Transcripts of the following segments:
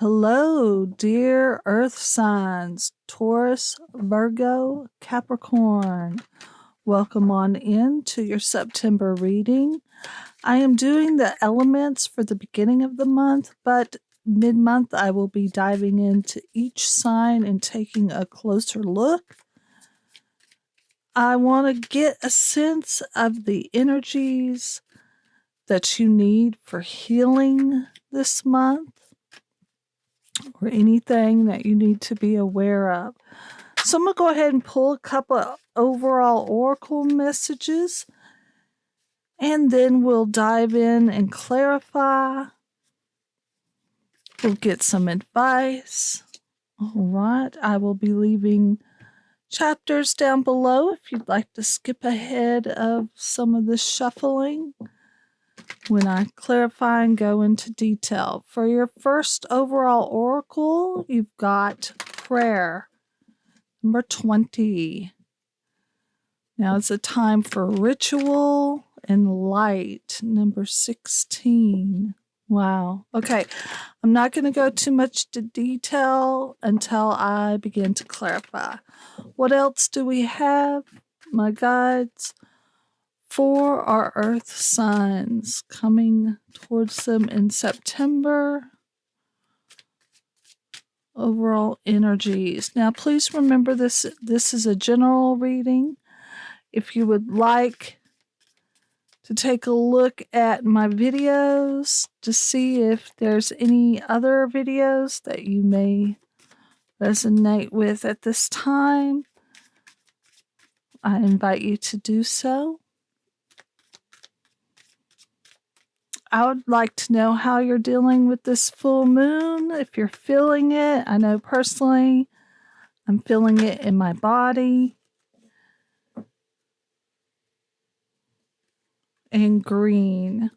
Hello, dear Earth signs, Taurus, Virgo, Capricorn. Welcome on in to your September reading. I am doing the elements for the beginning of the month, but mid-month I will be diving into each sign and taking a closer look. I want to get a sense of the energies that you need for healing this month, or anything that you need to be aware of. So I'm going to go ahead and pull a couple of overall oracle messages, and then we'll dive in and clarify. We'll get some advice. All right, I will be leaving chapters down below if you'd like to skip ahead of some of the shuffling when I clarify and go into detail. For your first overall oracle, you've got prayer, number 20. Now it's a time for ritual and light, number 16. Wow. Okay, I'm not going to go too much to detail until I begin to clarify. What else do we have, my guides? For our earth signs coming towards them in September. Overall energies. Now, please remember this is a general reading. If you would like to take a look at my videos to see if there's any other videos that you may resonate with at this time, I invite you to do so. I would like to know how you're dealing with this full moon, if you're feeling it. I know personally I'm feeling it in my body. And green,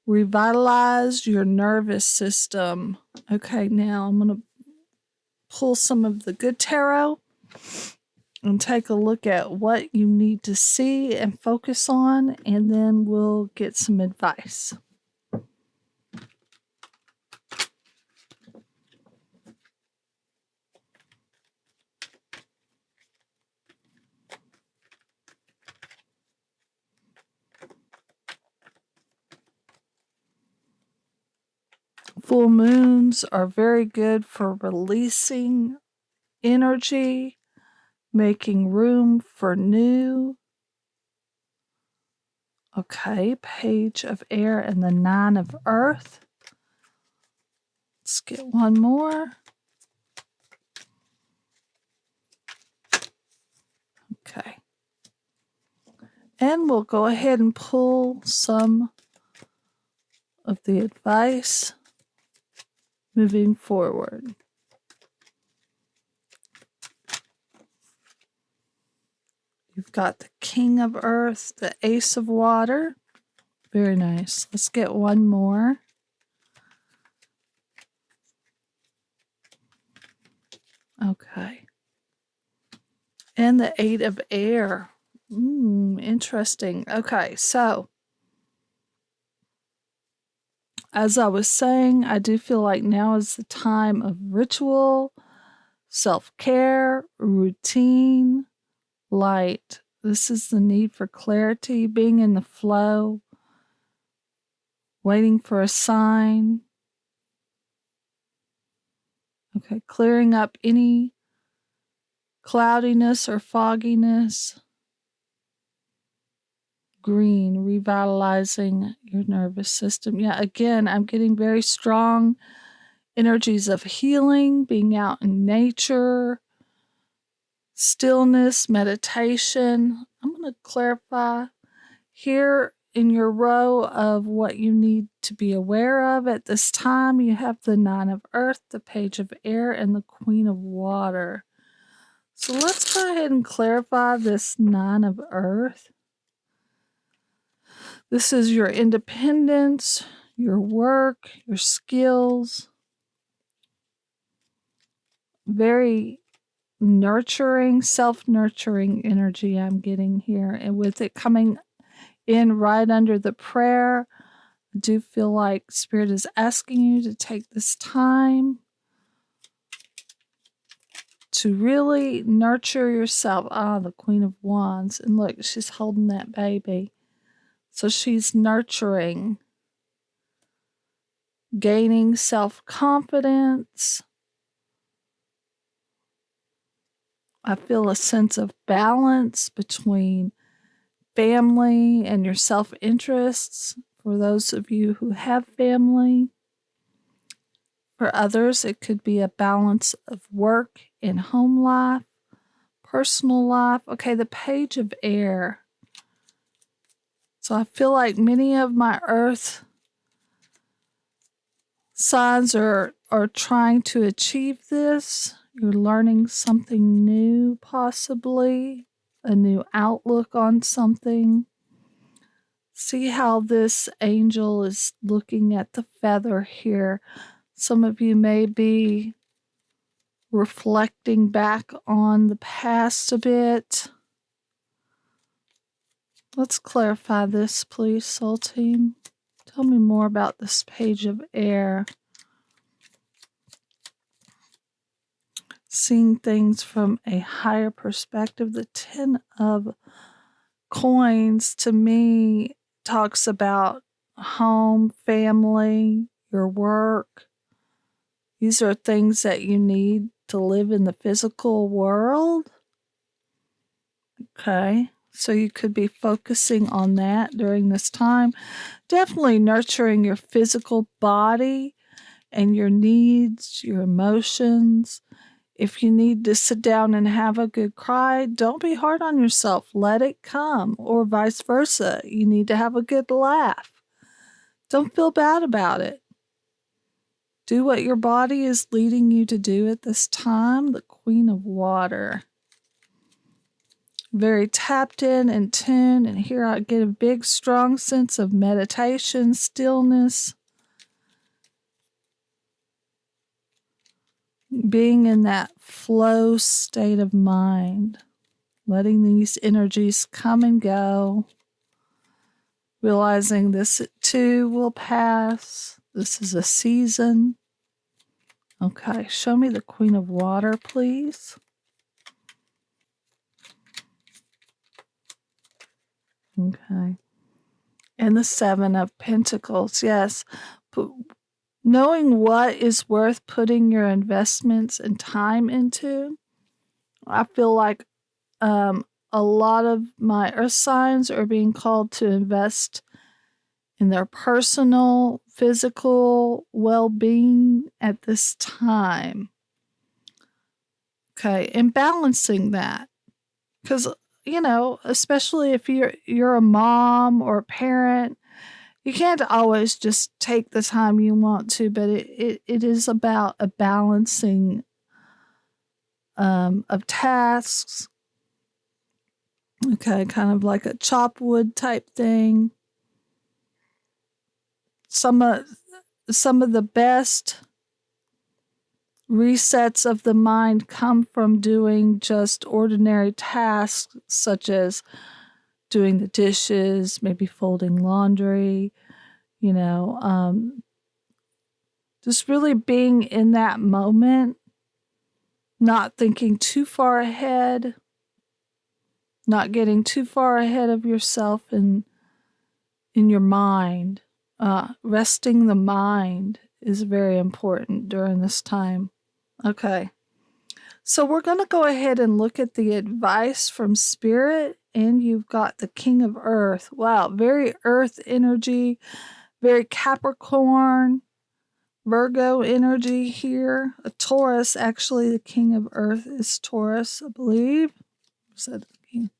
revitalize your nervous system. Okay, now I'm going to pull some of the good tarot and take a look at what you need to see and focus on, and then we'll get some advice. Full moons are very good for releasing energy, making room for new. Okay, Page of Air and the Nine of Earth. Let's get one more. Okay. And we'll go ahead and pull some of the advice moving forward. You've got the King of Earth, the Ace of Water. Very nice. Let's get one more. Okay. And the Eight of Air. Interesting. Okay, so as I was saying, I do feel like now is the time of ritual, self-care, routine, light. This is the need for clarity, being in the flow, waiting for a sign. Okay, clearing up any cloudiness or fogginess. Green, revitalizing your nervous system. Yeah, again, I'm getting very strong energies of healing, being out in nature, stillness, meditation. I'm going to clarify here in your row of what you need to be aware of at this time. You have the Nine of Earth, the Page of Air, and the Queen of Water. So let's go ahead and clarify this Nine of Earth. This is your independence, your work, your skills. Very nurturing, self-nurturing energy I'm getting here. And with it coming in right under the prayer, I do feel like Spirit is asking you to take this time to really nurture yourself. The Queen of Wands. And look, she's holding that baby. So she's nurturing, gaining self-confidence. I feel a sense of balance between family and your self-interests for those of you who have family. For others, it could be a balance of work and home life, personal life. Okay, the Page of Air. So I feel like many of my earth signs are trying to achieve this. You're learning something new, possibly a new outlook on something. See how this angel is looking at the feather here. Some of you may be reflecting back on the past a bit. Let's clarify this, please, Soul Team. Tell me more about this Page of Air. Seeing things from a higher perspective. The Ten of Coins, to me, talks about home, family, your work. These are things that you need to live in the physical world. Okay. So you could be focusing on that during this time. Definitely nurturing your physical body and your needs, your emotions. If you need to sit down and have a good cry, don't be hard on yourself. Let it come, or vice versa. You need to have a good laugh. Don't feel bad about it. Do what your body is leading you to do at this time. The Queen of Water. Very tapped in tune, and here I get a big, strong sense of meditation, stillness, being in that flow state of mind, letting these energies come and go, realizing this too will pass. This is a season. Okay, show me the Queen of Water, please. Okay. And the Seven of Pentacles, yes. Knowing what is worth putting your investments and time into. I feel like a lot of my earth signs are being called to invest in their personal, physical well-being at this time. Okay, and balancing that. Because, especially if you're a mom or a parent, you can't always just take the time you want to, but it is about a balancing of tasks. Okay, kind of like a chop wood type thing. Some of the best resets of the mind come from doing just ordinary tasks, such as doing the dishes, maybe folding laundry, just really being in that moment, not thinking too far ahead, not getting too far ahead of yourself in your mind. Resting the mind is very important during this time. Okay. So we're going to go ahead and look at the advice from Spirit, and you've got the King of Earth. Wow, very earth energy, very Capricorn, Virgo energy here. A Taurus, actually, the King of Earth is Taurus, I believe. Said King.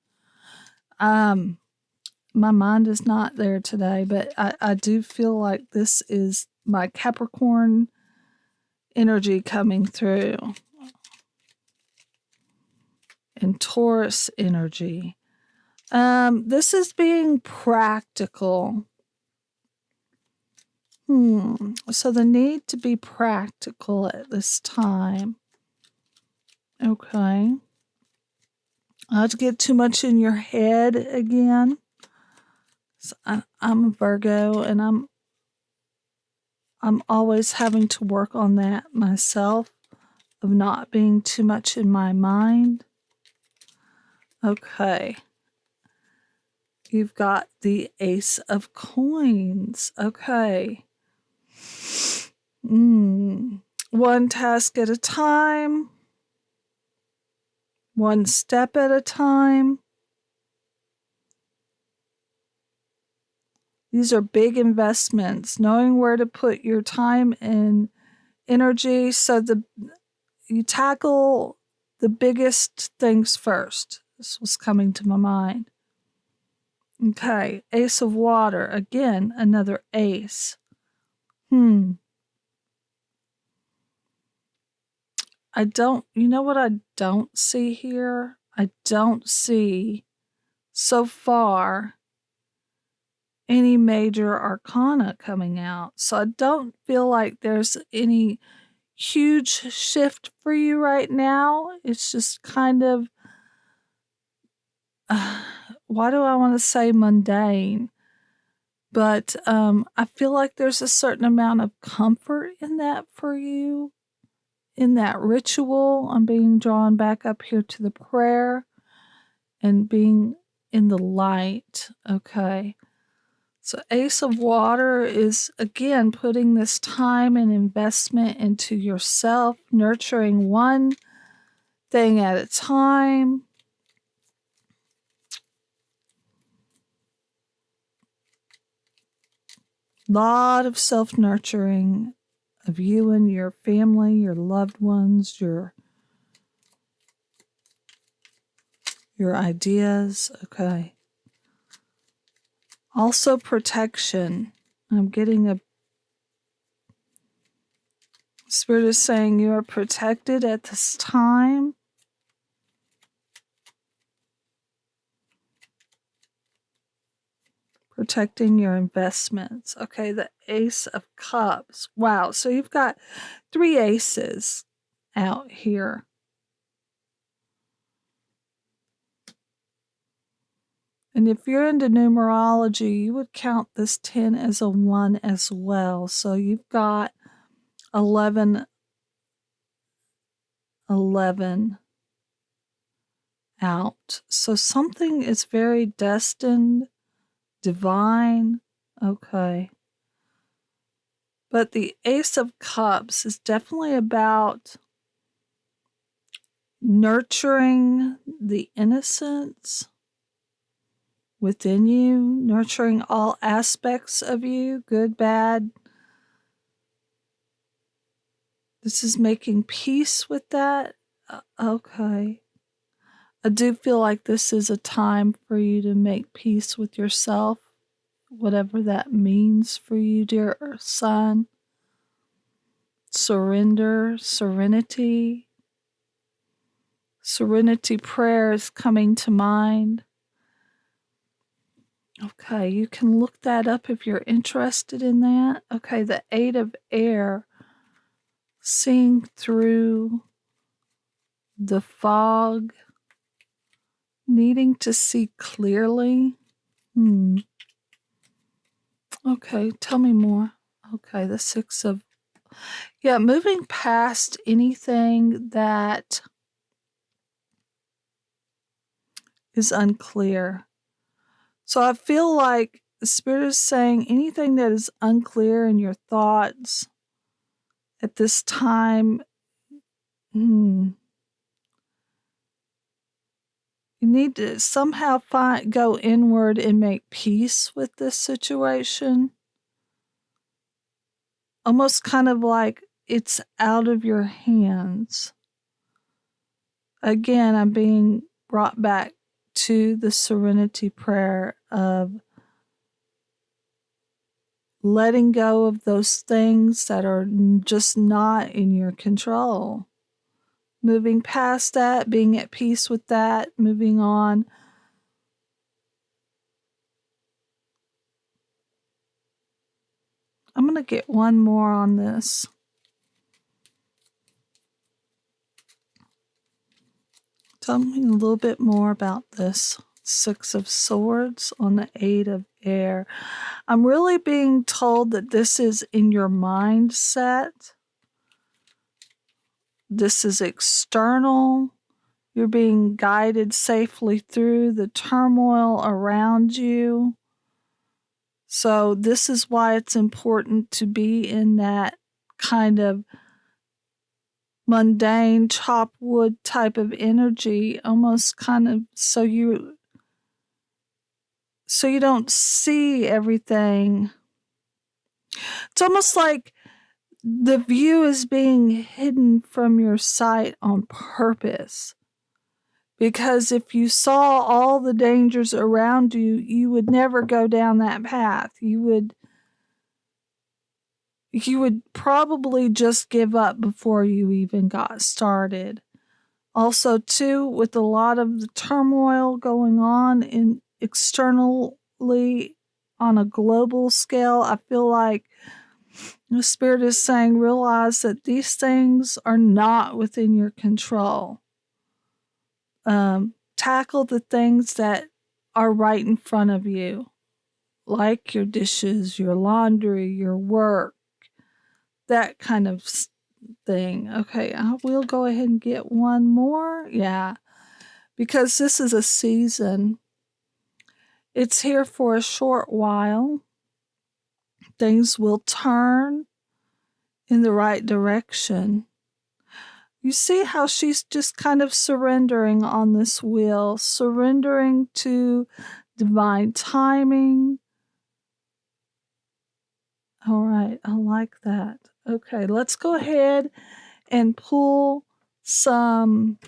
My mind is not there today, but I do feel like this is my Capricorn energy coming through. And Taurus energy. This is being practical. So the need to be practical at this time. Okay. Not to get too much in your head again. So I'm a Virgo, and I'm I'm always having to work on that myself, of not being too much in my mind. Okay. You've got the Ace of Coins. Okay. One task at a time. One step at a time. These are big investments, knowing where to put your time and energy so you tackle the biggest things first. This was coming to my mind. Okay, Ace of Water. Again, another ace. You know what I don't see here? I don't see so far any major arcana coming out. So I don't feel like there's any huge shift for you right now. It's just kind of, why do I want to say mundane? But I feel like there's a certain amount of comfort in that for you, in that ritual. I'm being drawn back up here to the prayer and being in the light. Okay. So Ace of Water is, again, putting this time and investment into yourself, nurturing one thing at a time. Lot of self-nurturing of you and your family, your loved ones, your ideas. Okay. Also protection. I'm getting a Spirit is saying you are protected at this time. Protecting your investments. Okay, the Ace of Cups. Wow, so you've got 3 aces out here. And if you're into numerology, you would count this 10 as a 1 as well. So you've got 11 out. So something is very destined, divine. Okay. But the Ace of Cups is definitely about nurturing the innocence within you, nurturing all aspects of you, good, bad. This is making peace with that. Okay. I do feel like this is a time for you to make peace with yourself, whatever that means for you, dear Earth Sign. Surrender, serenity. Serenity prayer is coming to mind. Okay, you can look that up if you're interested in that. Okay, the 8 of Air, seeing through the fog, needing to see clearly. Okay, tell me more. Okay, the 6 of, moving past anything that is unclear. So I feel like the Spirit is saying anything that is unclear in your thoughts at this time, you need to somehow go inward and make peace with this situation. Almost kind of like it's out of your hands. Again, I'm being brought back to the serenity prayer of letting go of those things that are just not in your control. Moving past that, being at peace with that, moving on. I'm going to get one more on this. Tell me a little bit more about this. Six of Swords on the Eight of Air. I'm really being told that this is in your mindset. This is external. You're being guided safely through the turmoil around you. So this is why it's important to be in that kind of mundane chop wood type of energy, almost kind of so you don't see everything. It's almost like the view is being hidden from your sight on purpose. Because if you saw all the dangers around you, you would never go down that path. You would probably just give up before you even got started. Also, too, with a lot of the turmoil going on externally on a global scale, I feel like the Spirit is saying, realize that these things are not within your control. Tackle the things that are right in front of you, like your dishes, your laundry, your work, that kind of thing. Okay, I will go ahead and get one more. Yeah, because this is a season. It's here for a short while. Things will turn in the right direction. You see how she's just kind of surrendering on this wheel, surrendering to divine timing. All right, I like that. Okay, let's go ahead and pull some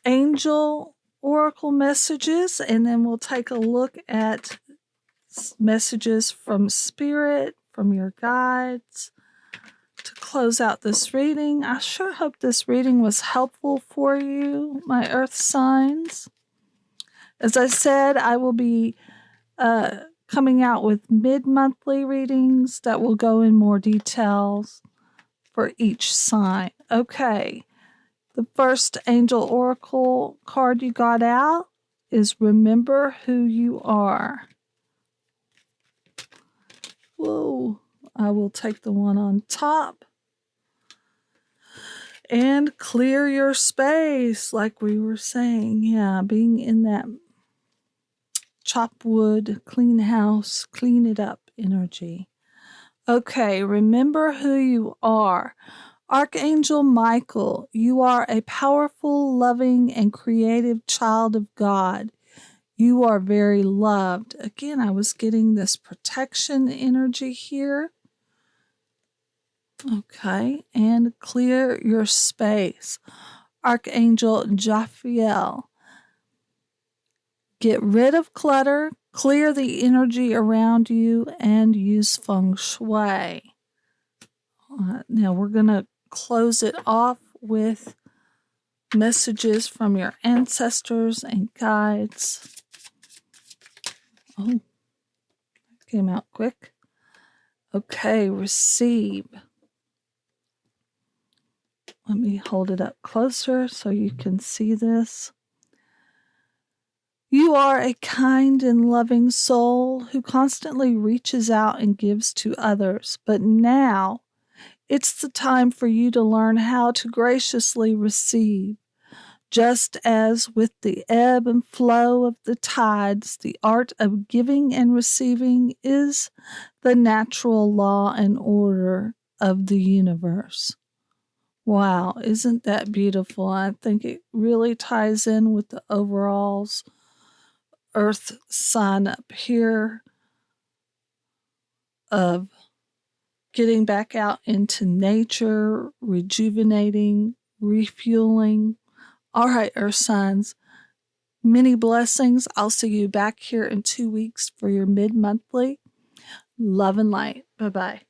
angel oracle messages, and then we'll take a look at messages from Spirit, from your guides, to close out this reading. I sure hope this reading was helpful for you, my earth signs. As I said, I will be coming out with mid-monthly readings that will go in more details for each sign. Okay, the first angel oracle card you got out is Remember Who You Are. Whoa, I will take the one on top. And clear your space, like we were saying. Yeah, being in that chop wood, clean house, clean it up energy. Okay, remember who you are. Archangel Michael, you are a powerful, loving, and creative child of God. You are very loved. Again, I was getting this protection energy here. Okay, and clear your space. Archangel Jophiel, get rid of clutter, clear the energy around you, and use feng shui. Now we're going to close it off with messages from your ancestors and guides. Oh, that came out quick. Okay, receive. Let me hold it up closer so you can see this. You are a kind and loving soul who constantly reaches out and gives to others, but now it's the time for you to learn how to graciously receive. Just as with the ebb and flow of the tides, the art of giving and receiving is the natural law and order of the universe. Wow, isn't that beautiful? I think it really ties in with the overalls earth sign up here of getting back out into nature, rejuvenating, refueling. All right, earth signs, many blessings. I'll see you back here in 2 weeks for your mid-monthly. Love and light. Bye-bye.